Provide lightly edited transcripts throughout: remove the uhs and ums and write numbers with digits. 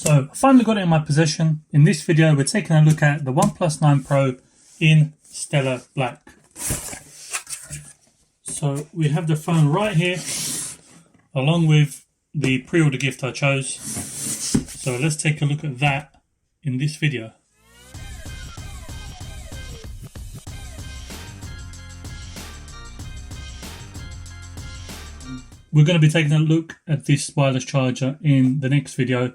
So I finally got it in my possession. In this video we're taking a look at the OnePlus 9 Pro in Stellar Black. So we have the phone right here along with the pre-order gift I chose. So let's take a look at that in this video. We're going to be taking a look at this wireless charger in the next video.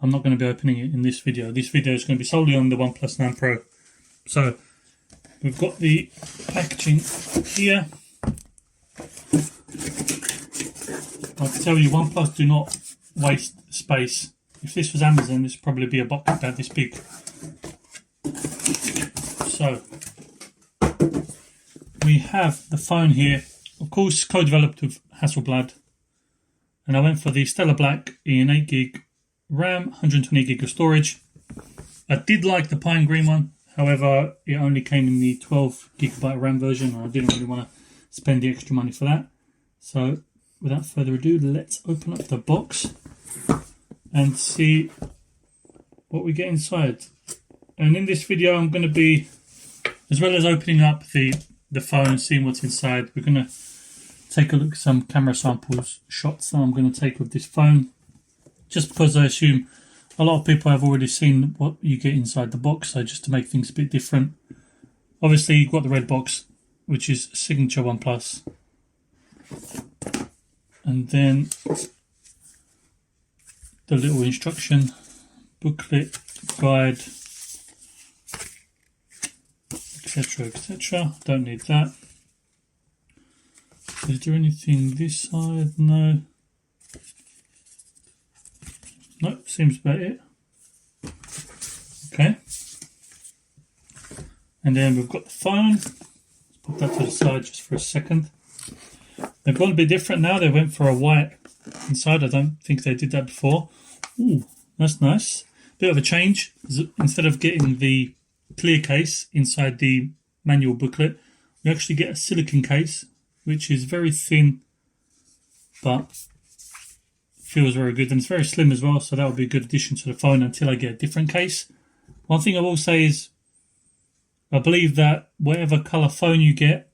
I'm not going to be opening it in this video. This video is going to be solely on the OnePlus 9 Pro. So we've got the packaging here. I can tell you OnePlus do not waste space. If this was Amazon, this would probably be a box about this big. So we have the phone here, of course co-developed with Hasselblad, and I went for the Stellar Black in 8GB RAM, 128GB of storage. I did like the pine green one, however it only came in the 12GB RAM version and I didn't really want to spend the extra money for that. So without further ado, let's open up the box and see what we get inside. And in this video I'm going to be, as well as opening up the phone and seeing what's inside, we're going to take a look at some camera samples, shots that I'm going to take with this phone, just because I assume a lot of people have already seen what you get inside the box, so just to make things a bit different. Obviously you've got the red box, which is signature OnePlus, and then the little instruction booklet, guide, etc, etc. Don't need that. Is there anything this side? No. Nope, seems about it. Okay. And then we've got the phone. Let's put that to the side just for a second. They've gone a bit different now. They went for a white inside. I don't think they did that before. Ooh, that's nice. Bit of a change. Instead of getting the clear case inside the manual booklet, we actually get a silicone case, which is very thin, but feels very good, and it's very slim as well, so that would be a good addition to the phone until I get a different case. One thing I will say is I believe that whatever colour phone you get,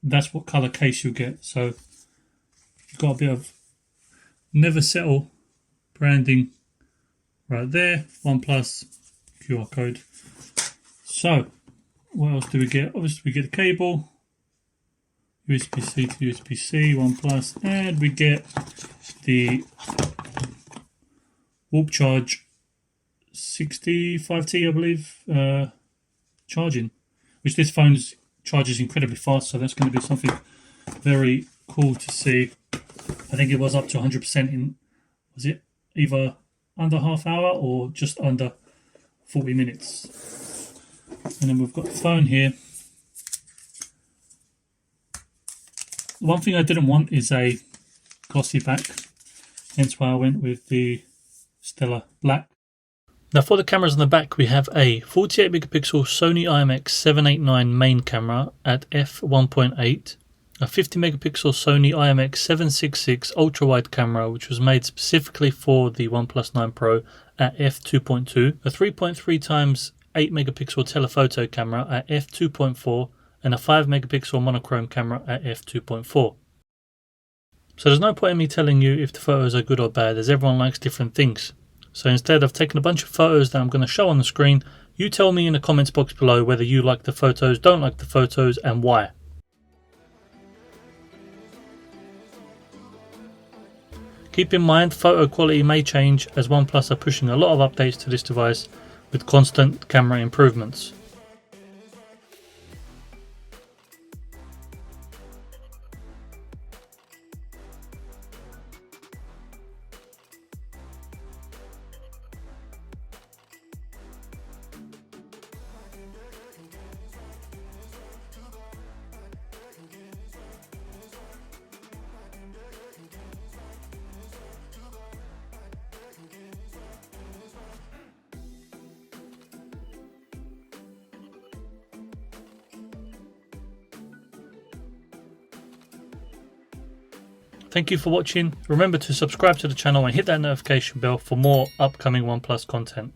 that's what colour case you'll get. So you've got a bit of Never Settle branding right there, OnePlus QR code. So what else do we get? Obviously we get a cable, USB-C to USB-C, OnePlus, and we get the Warp Charge 65T, I believe, charging, which this phone charges incredibly fast, so that's going to be something very cool to see. I think it was up to 100% in, was it either under half hour or just under 40 minutes. And then we've got the phone here. One thing I didn't want is a glossy back, hence why I went with the Stellar Black. Now for the cameras on the back, we have a 48 megapixel Sony IMX789 main camera at f1.8, a 50 megapixel Sony IMX766 ultra wide camera which was made specifically for the OnePlus 9 Pro at f2.2, a 3.3 times 8 megapixel telephoto camera at f2.4, and a 5 megapixel monochrome camera at f2.4. So there's no point in me telling you if the photos are good or bad, as everyone likes different things. So instead of taking a bunch of photos that I'm going to show on the screen, you tell me in the comments box below whether you like the photos, don't like the photos, and why. Keep in mind photo quality may change, as OnePlus are pushing a lot of updates to this device with constant camera improvements. Thank you for watching. Remember to subscribe to the channel and hit that notification bell for more upcoming OnePlus content.